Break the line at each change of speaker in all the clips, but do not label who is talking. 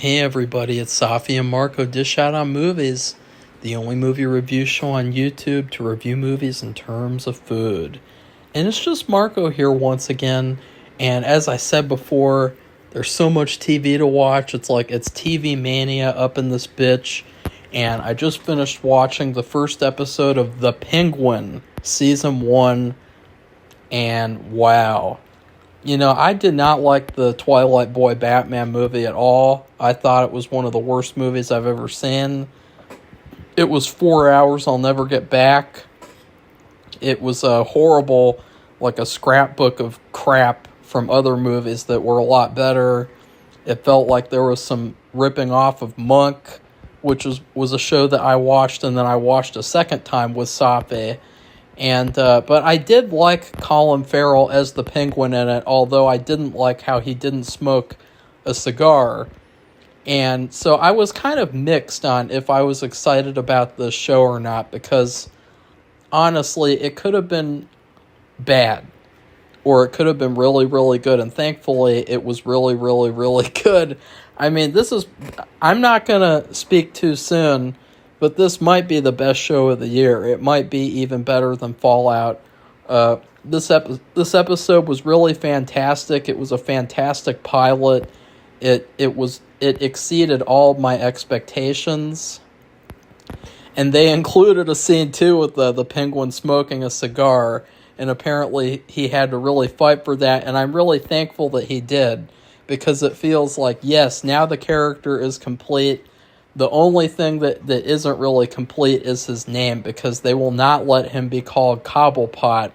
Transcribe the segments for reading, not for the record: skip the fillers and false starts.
Hey everybody, it's Safi and Marco Dish Out on Movies, the only movie review show on YouTube to review movies in terms of food. And it's just Marco here once again, and as I said before, there's so much TV to watch, it's TV mania up in this bitch, and I just finished watching the first episode of The Penguin, Season 1, and wow. You know, I did not like the Twilight Boy Batman movie at all. I thought it was one of the worst movies I've ever seen. It was 4 hours I'll never get back. It was a horrible, like a scrapbook of crap from other movies that were a lot better. It felt like there was some ripping off of Monk, which was a show that I watched and then I watched a second time with Safi. And but I did like Colin Farrell as the Penguin in it, although I didn't like how he didn't smoke a cigar. And so I was kind of mixed on if I was excited about the show or not, because honestly, it could have been bad, or it could have been really, really good, and thankfully it was really, really, really good. I mean, I'm not going to speak too soon, but this might be the best show of the year. It might be even better than Fallout. This episode was really fantastic. It was a fantastic pilot. It exceeded all my expectations. And they included a scene too with the Penguin smoking a cigar, and apparently he had to really fight for that, and I'm really thankful that he did, because it feels like, yes, now the character is complete. The only thing that isn't really complete is his name, because they will not let him be called Cobblepot.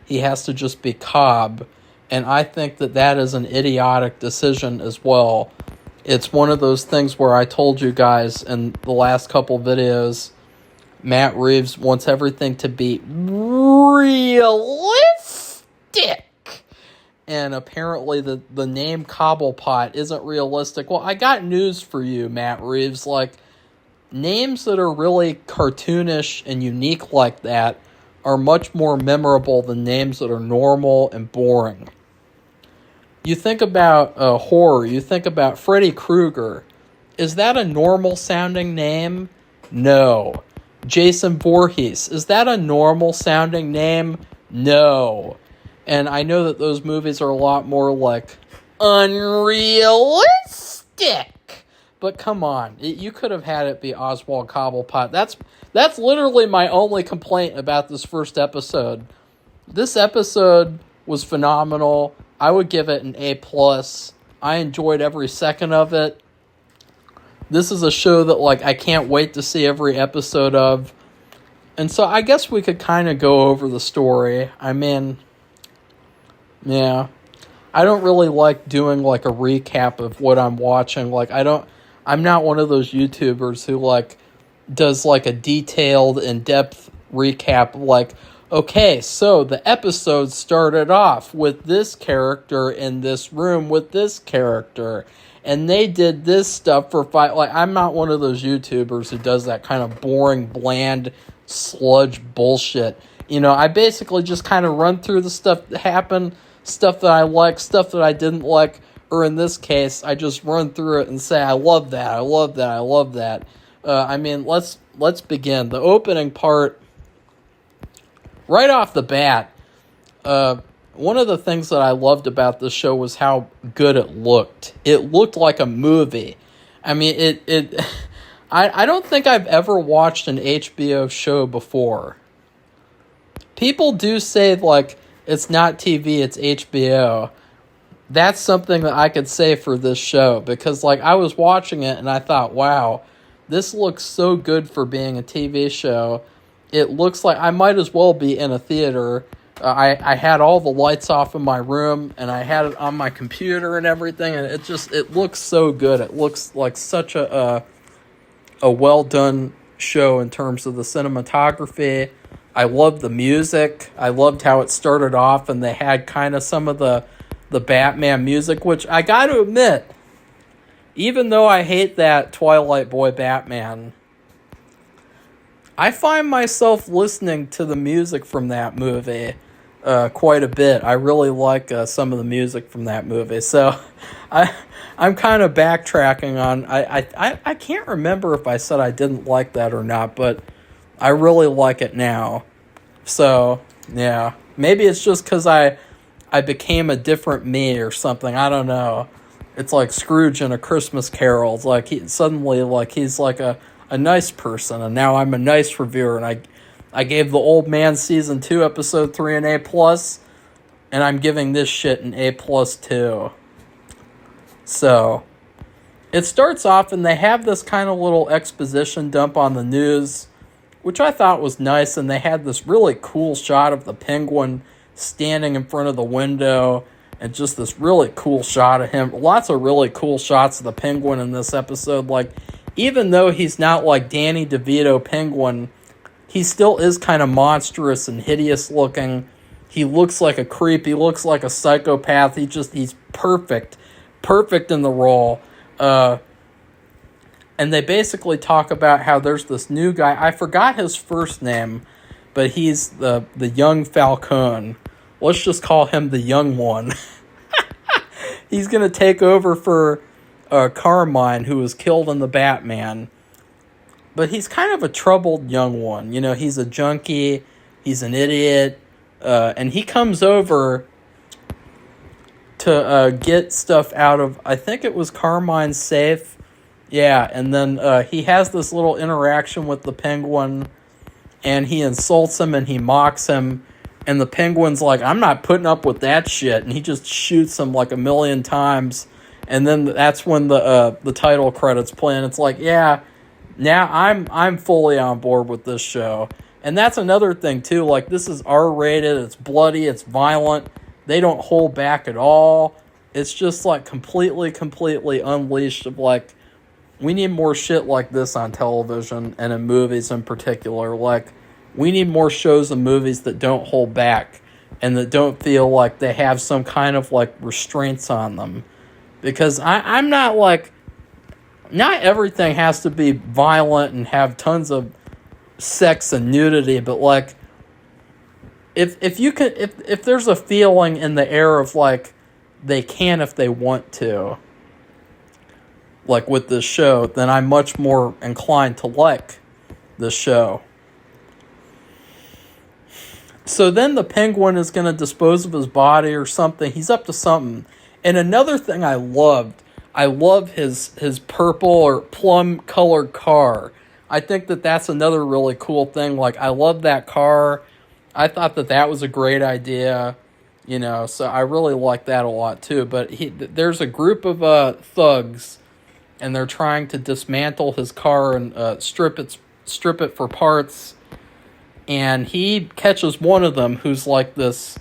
He has to just be Cobb, and I think that is an idiotic decision as well. It's one of those things where I told you guys in the last couple videos, Matt Reeves wants everything to be realistic. And apparently the name Cobblepot isn't realistic. Well, I got news for you, Matt Reeves. Like, names that are really cartoonish and unique like that are much more memorable than names that are normal and boring. You think about horror, you think about Freddy Krueger. Is that a normal sounding name? No. Jason Voorhees, is that a normal sounding name? No. And I know that those movies are a lot more, like, unrealistic. But come on, you could have had it be Oswald Cobblepot. That's literally my only complaint about this first episode. This episode was phenomenal. I would give it an A+. I enjoyed every second of it. This is a show that, like, I can't wait to see every episode of. And so I guess we could kind of go over the story. I mean, yeah, I don't really like doing, like, a recap of what I'm watching. Like, I'm not one of those YouTubers who, like, does, like, a detailed, in-depth recap. Like, okay, so the episode started off with this character in this room with this character, and they did this stuff for five. Like, I'm not one of those YouTubers who does that kind of boring, bland, sludge bullshit. You know, I basically just kind of run through the stuff that happened, stuff that I like, stuff that I didn't like, or in this case, I just run through it and say, I love that, I love that, I love that. I mean, let's begin. The opening part, right off the bat, one of the things that I loved about this show was how good it looked. It looked like a movie. I mean, I don't think I've ever watched an HBO show before. People do say, like, it's not TV, it's HBO. That's something that I could say for this show, because, like, I was watching it and I thought, wow, this looks so good for being a TV show. It looks like I might as well be in a theater. I had all the lights off in my room, and I had it on my computer and everything, and it looks so good. It looks like such a well-done show in terms of the cinematography. I loved the music. I loved how it started off, and they had kind of some of the Batman music, which I got to admit, even though I hate that Twilight Boy Batman, I find myself listening to the music from that movie. quite a bit. I really like some of the music from that movie. So I I'm kind of backtracking on I can't remember if I said I didn't like that or not, but I really like it now. So yeah, maybe it's just because I became a different me or something. I don't know. It's like Scrooge in A Christmas Carol. It's like suddenly like he's like a nice person, and now I'm a nice reviewer, and I gave The Old Man season 2 episode 3 an A+, and I'm giving this shit an A+ too. So it starts off and they have this kind of little exposition dump on the news, which I thought was nice, and they had this really cool shot of the Penguin standing in front of the window, and just this really cool shot of him. Lots of really cool shots of the Penguin in this episode. Like, even though he's not like Danny DeVito Penguin, he still is kind of monstrous and hideous looking. He looks like a creep. He looks like a psychopath. He's perfect. Perfect in the role. And they basically talk about how there's this new guy. I forgot his first name, but he's the young Falcone. Let's just call him the young one. He's going to take over for Carmine, who was killed in the Batman. But he's kind of a troubled young one. You know, he's a junkie. He's an idiot. And he comes over to get stuff out of, I think it was Carmine's safe. Yeah, and then he has this little interaction with the Penguin, and he insults him and he mocks him. And the Penguin's like, I'm not putting up with that shit. And he just shoots him like a million times. And then that's when the title credits play. And it's like, yeah, now I'm fully on board with this show. And that's another thing, too. Like, this is R-rated. It's bloody. It's violent. They don't hold back at all. It's just, like, completely unleashed of, like, we need more shit like this on television and in movies in particular. Like, we need more shows and movies that don't hold back and that don't feel like they have some kind of, like, restraints on them. Because I'm not, like, not everything has to be violent and have tons of sex and nudity, but, like, if there's a feeling in the air of, like, they can if they want to, like with this show, then I'm much more inclined to like this show. So then the Penguin is going to dispose of his body or something. He's up to something. And another thing I love his purple or plum colored car. I think that's another really cool thing. Like, I love that car. I thought that was a great idea, you know, so I really like that a lot too. But there's a group of thugs, and they're trying to dismantle his car and strip it for parts. And he catches one of them who's like this.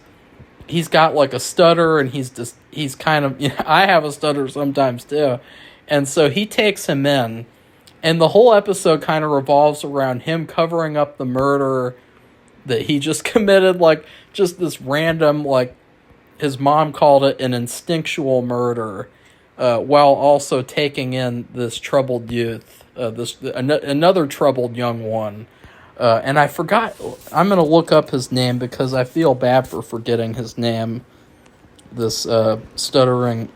He's got like a stutter, and he's kind of, you know, I have a stutter sometimes too. And so he takes him in, and the whole episode kind of revolves around him covering up the murder that he just committed, like just this random, like his mom called it an instinctual murder, while also taking in this troubled youth, another troubled young one. And I forgot, I'm going to look up his name because I feel bad for forgetting his name. This stuttering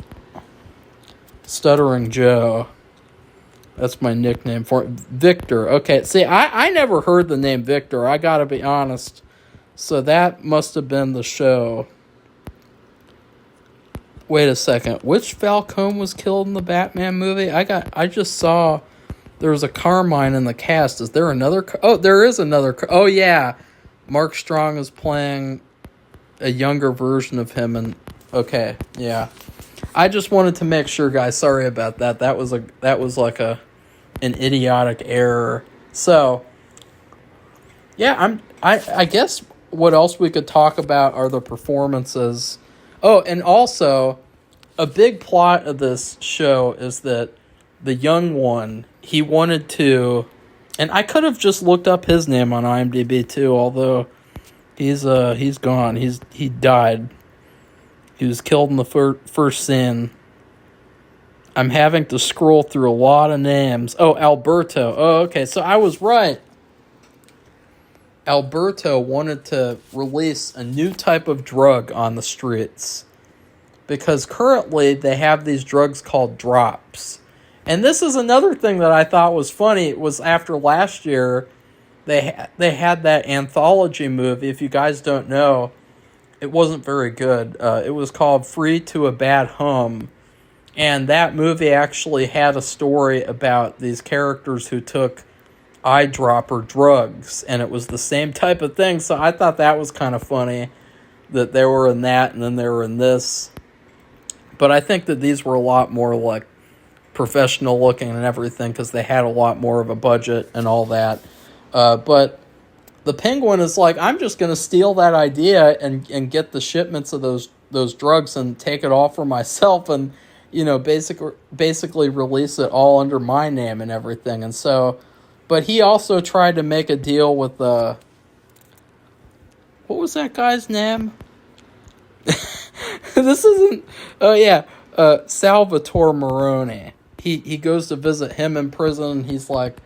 Joe. That's my nickname for it. Victor. Okay, see, I never heard the name Victor, I gotta be honest. So that must have been the show. Wait a second. Which Falcone was killed in the Batman movie? I just saw there was a Carmine in the cast. Is there another? Oh, there is another. Oh, yeah. Mark Strong is playing a younger version of him. And okay, yeah. I just wanted to make sure, guys. Sorry about that. That was like an idiotic error. So, yeah, I guess what else we could talk about are the performances. Oh, and also, a big plot of this show is that the young one, he wanted to, and I could have just looked up his name on IMDb too, although he's gone. He died. He was killed in the first scene. I'm having to scroll through a lot of names. Oh, Alberto. Oh, okay, so I was right. Alberto wanted to release a new type of drug on the streets because currently they have these drugs called drops. And this is another thing that I thought was funny. It was after last year, they had that anthology movie. If you guys don't know, it wasn't very good. It was called Free to a Bad Hum. And that movie actually had a story about these characters who took eyedropper drugs. And it was the same type of thing. So I thought that was kind of funny that they were in that and then they were in this. But I think that these were a lot more like professional looking and everything because they had a lot more of a budget and all that. But the Penguin is like, I'm just going to steal that idea and get the shipments of those drugs and take it all for myself and, you know, basically release it all under my name and everything. And so, but he also tried to make a deal with what was that guy's name? This isn't, oh yeah, Salvatore Moroni. He goes to visit him in prison. He's like,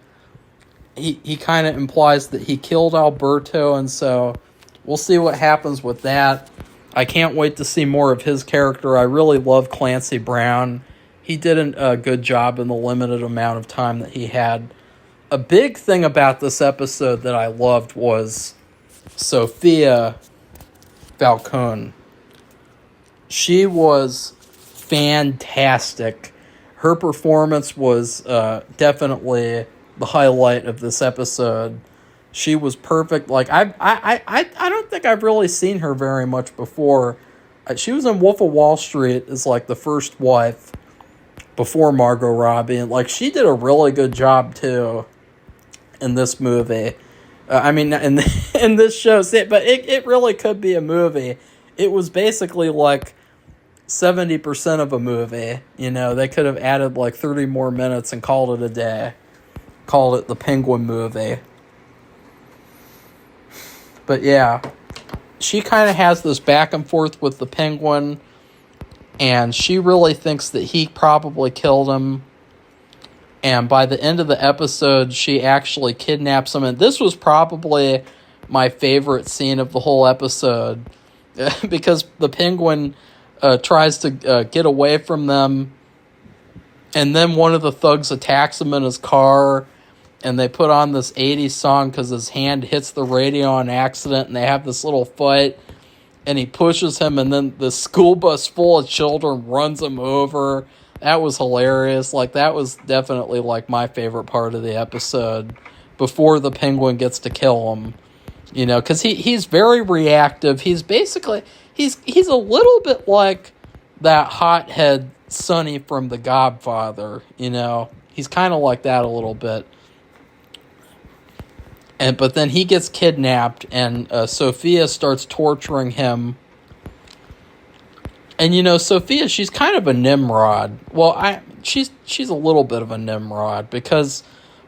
he kind of implies that he killed Alberto, and so we'll see what happens with that. I can't wait to see more of his character. I really love Clancy Brown. He did a good job in the limited amount of time that he had. A big thing about this episode that I loved was Sophia Falcone. She was fantastic. Her performance was definitely the highlight of this episode. She was perfect. Like I don't think I've really seen her very much before. She was in Wolf of Wall Street as like the first wife before Margot Robbie, and like she did a really good job too in this movie. I mean, in this show, but it really could be a movie. It was basically like 70% of a movie. You know, they could have added like 30 more minutes and called it a day. Called it the Penguin movie. But yeah, she kind of has this back and forth with the Penguin, and she really thinks that he probably killed him. And by the end of the episode, she actually kidnaps him. And this was probably my favorite scene of the whole episode because the Penguin tries to get away from them, and then one of the thugs attacks him in his car, and they put on this 80s song because his hand hits the radio on accident, and they have this little fight, and he pushes him, and then the school bus full of children runs him over. That was hilarious. Like, that was definitely like my favorite part of the episode before the Penguin gets to kill him. You know, because he's very reactive. He's basically, he's a little bit like that hothead Sonny from The Godfather, you know. He's kind of like that a little bit. But then he gets kidnapped, and Sophia starts torturing him. And, you know, Sophia, she's kind of a Nimrod. Well, she's a little bit of a Nimrod, because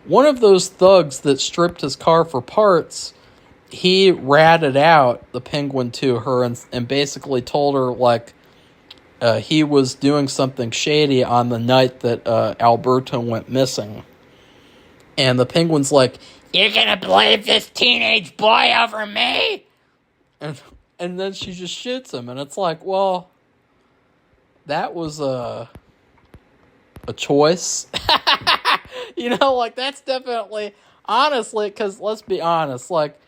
one of those thugs that stripped his car for parts, he ratted out the Penguin to her and basically told her, like, he was doing something shady on the night that Alberto went missing. And the Penguin's like, "You're gonna believe this teenage boy over me?" And then she just shoots him, and it's like, well, that was a choice. You know, like, that's definitely, honestly, because let's be honest, like,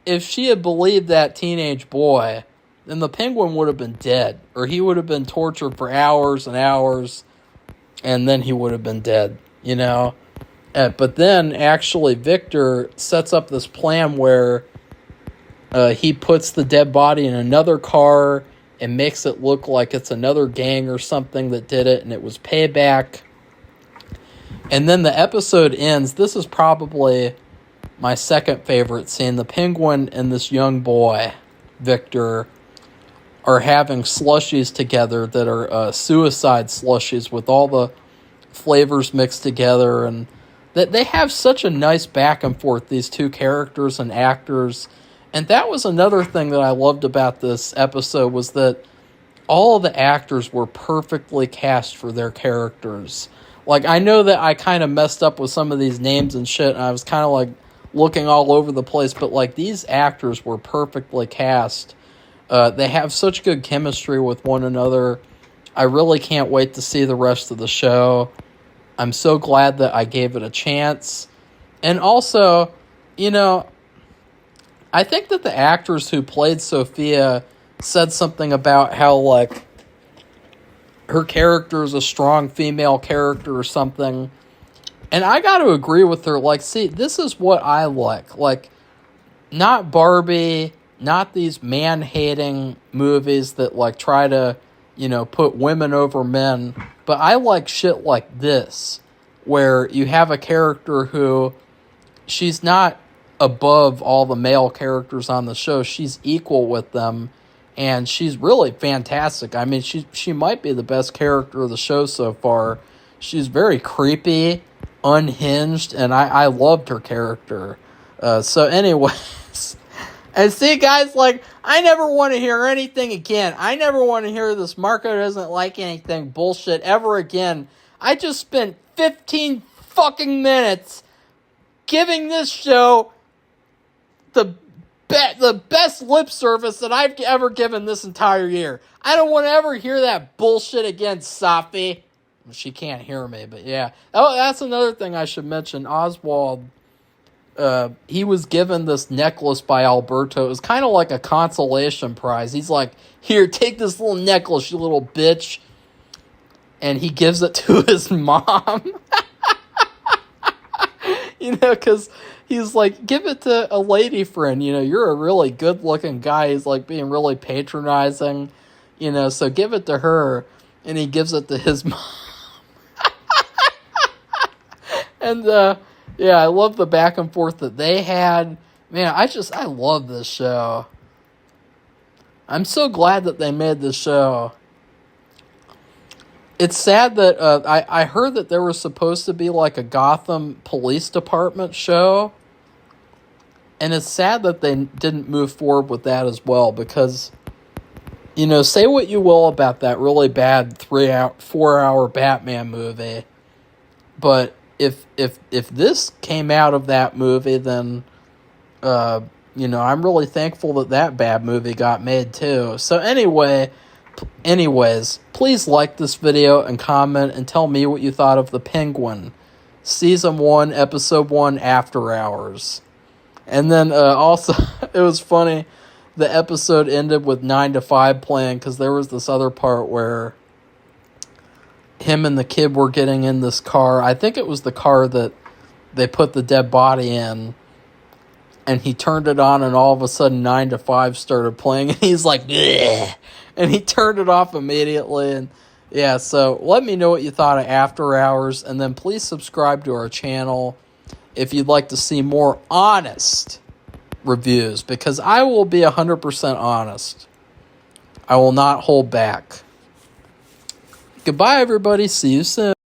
if she had believed that teenage boy, then the Penguin would have been dead, or he would have been tortured for hours and hours, and then he would have been dead, you know? But then, actually, Victor sets up this plan where he puts the dead body in another car and makes it look like it's another gang or something that did it, and it was payback. And then the episode ends. This is probably my second favorite scene. The Penguin and this young boy, Victor, are having slushies together that are suicide slushies with all the flavors mixed together, and that they have such a nice back and forth, these two characters and actors. And that was another thing that I loved about this episode, was that all of the actors were perfectly cast for their characters. Like, I know that I kind of messed up with some of these names and shit, and I was kind of like looking all over the place, but like these actors were perfectly cast. They have such good chemistry with one another. I really can't wait to see the rest of the show. I'm so glad that I gave it a chance. And also, you know, I think that the actress who played Sophia said something about how, like, her character is a strong female character or something. And I got to agree with her. Like, see, this is what I like. Like, not Barbie, not these man-hating movies that, like, try to, you know, put women over men. But I like shit like this, where you have a character who, she's not above all the male characters on the show. She's equal with them, and she's really fantastic. I mean, she might be the best character of the show so far. She's very creepy, unhinged, and I loved her character. So anyways, and see, guys, like, I never want to hear anything again. I never want to hear this Marco doesn't like anything bullshit ever again. I just spent 15 fucking minutes giving this show the best lip service that I've ever given this entire year. I don't want to ever hear that bullshit again, Safi. She can't hear me, but yeah. Oh, that's another thing I should mention. Oswald, he was given this necklace by Alberto. It was kind of like a consolation prize. He's like, here, take this little necklace, you little bitch. And he gives it to his mom. You know, because he's like, give it to a lady friend. You know, you're a really good-looking guy. He's like being really patronizing. You know, so give it to her. And he gives it to his mom. And, yeah, I love the back and forth that they had. Man, I love this show. I'm so glad that they made this show. It's sad that I heard that there was supposed to be like a Gotham Police Department show. And it's sad that they didn't move forward with that as well. Because, you know, say what you will about that really bad 4-hour Batman movie. But if this came out of that movie, then, you know, I'm really thankful that bad movie got made too. So anyways, please like this video and comment and tell me what you thought of The Penguin, Season 1, Episode 1, After Hours. And then also, it was funny, the episode ended with 9 to 5 playing, because there was this other part where him and the kid were getting in this car. I think it was the car that they put the dead body in. And he turned it on, and all of a sudden 9 to 5 started playing. And he's like, bleh! And he turned it off immediately. And yeah, so let me know what you thought of After Hours. And then please subscribe to our channel if you'd like to see more honest reviews. Because I will be 100% honest. I will not hold back. Goodbye, everybody. See you soon.